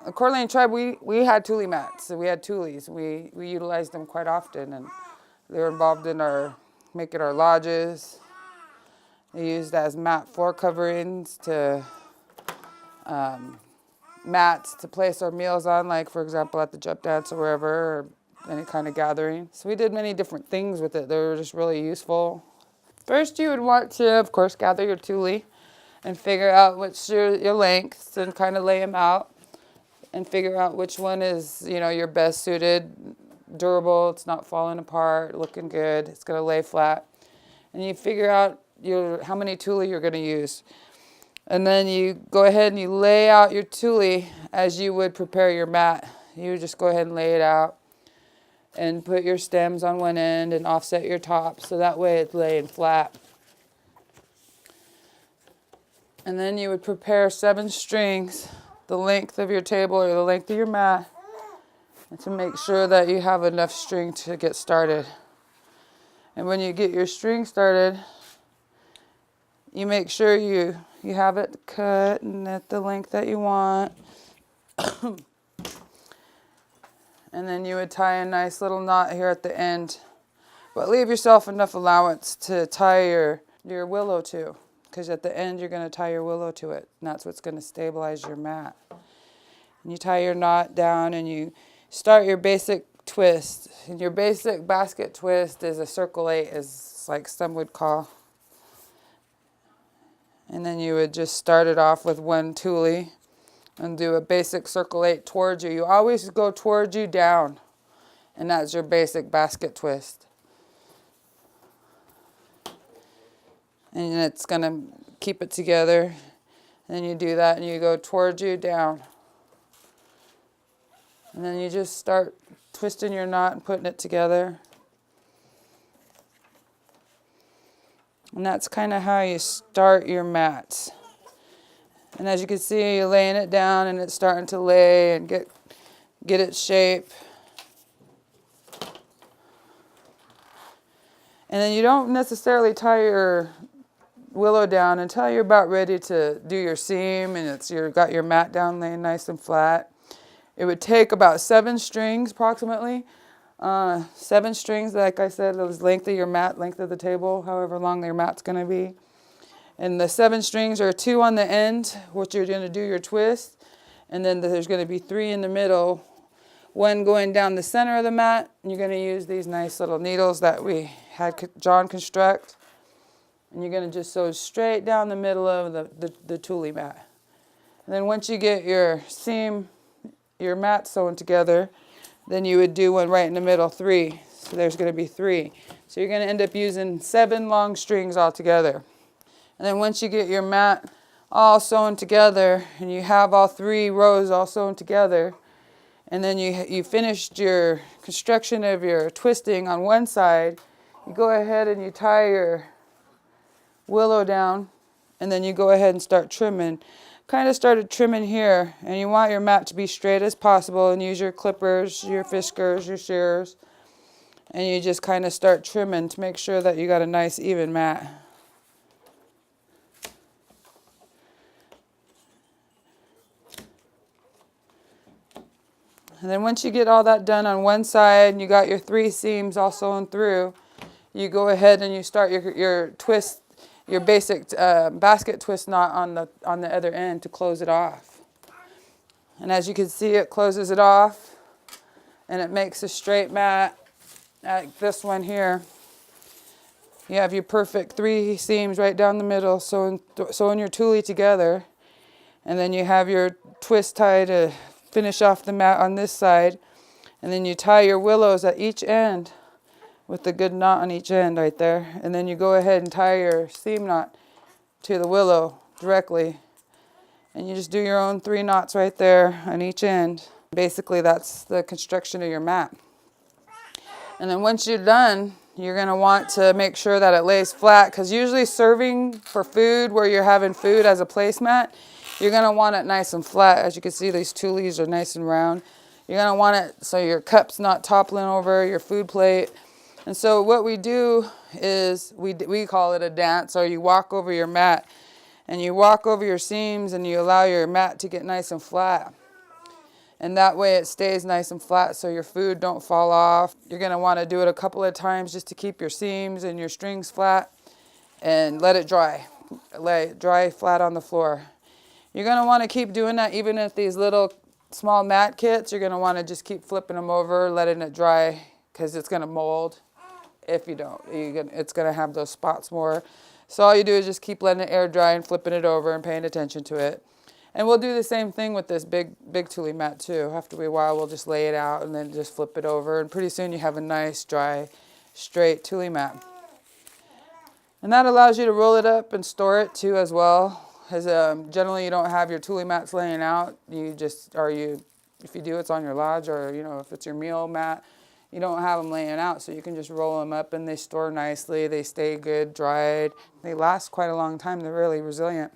the Coeur d'Alene tribe, we had tule mats. So we had tules. We utilized them quite often, and they were involved in making our lodges. They used as mat floor coverings to mats to place our meals on, like for example at the jump dance or wherever, or any kind of gathering. So we did many different things with it. They were just really useful. First, you would want to, of course, gather your tule and figure out what's your lengths and kind of lay them out and figure out which one is, your best suited, durable, it's not falling apart, looking good, it's going to lay flat. And you figure out how many tule you're going to use. And then you go ahead and you lay out your tule as you would prepare your mat. You just go ahead and lay it out and put your stems on one end and offset your top so that way it's laying flat. And then you would prepare 7 strings, the length of your table or the length of your mat, and to make sure that you have enough string to get started. And when you get your string started, you make sure you have it cut and at the length that you want. And then you would tie a nice little knot here at the end. But leave yourself enough allowance to tie your willow to, because at the end you're going to tie your willow to it. And that's what's going to stabilize your mat. And you tie your knot down and you start your basic twist. And your basic basket twist is a circle 8, as like some would call. And then you would just start it off with one tule and do a basic circle 8 towards you. You always go towards you down, and that's your basic basket twist. And it's going to keep it together. And you do that and you go towards you down. And then you just start twisting your knot and putting it together. And that's kind of how you start your mats. And as you can see, you're laying it down and it's starting to lay and get its shape. And then you don't necessarily tie your willow down until you're about ready to do your seam and you've got your mat down laying nice and flat. It would take about 7 strings approximately. 7 strings, like I said, the length of your mat, length of the table, however long your mat's going to be. And the 7 strings are 2 on the end, which you're going to do your twist. And then there's going to be 3 in the middle, 1 going down the center of the mat. And you're going to use these nice little needles that we had John construct. And you're going to just sew straight down the middle of the tule mat. And then once you get your seam, your mat sewn together, then you would do one right in the middle, 3. So there's going to be 3. So you're going to end up using 7 long strings altogether. And then once you get your mat all sewn together and you have all 3 rows all sewn together, and then you finished your construction of your twisting on one side, you go ahead and you tie your willow down, and then you go ahead and start trimming. Kind of started trimming here, and you want your mat to be straight as possible, and use your clippers, your fiskers, your shears, and you just kind of start trimming to make sure that you got a nice even mat. And then once you get all that done on one side and you got your 3 seams all sewn through, you go ahead and you start your twist, your basic basket twist knot on the other end to close it off. And as you can see, it closes it off and it makes a straight mat like this one here. You have your perfect 3 seams right down the middle, sewing your tule together, and then you have your twist tie to finish off the mat on this side, and then you tie your willows at each end with the good knot on each end right there, and then you go ahead and tie your seam knot to the willow directly, and you just do your own 3 knots right there on each end. Basically, that's the construction of your mat. And then once you're done, you're going to want to make sure that it lays flat, because usually serving for food where you're having food as a placemat, you're going to want it nice and flat. As you can see, these tules are nice and round. You're going to want it so your cup's not toppling over your food plate. And so what we do is we call it a dance, or you walk over your mat and you walk over your seams and you allow your mat to get nice and flat. And that way it stays nice and flat so your food don't fall off. You're going to want to do it a couple of times just to keep your seams and your strings flat, and let it dry. Let it dry flat on the floor. You're going to want to keep doing that even if these little small mat kits. You're going to want to just keep flipping them over, letting it dry, because it's going to mold if you don't. It's going to have those spots more. So all you do is just keep letting it air dry and flipping it over and paying attention to it. And we'll do the same thing with this big tule mat too. After a while, we'll just lay it out and then just flip it over. And pretty soon you have a nice, dry, straight tule mat. And that allows you to roll it up and store it too as well. As generally you don't have your tule mats laying out. If you do, it's on your lodge, or if it's your meal mat, you don't have them laying out, so you can just roll them up and they store nicely. They stay good, dried. They last quite a long time. They're really resilient.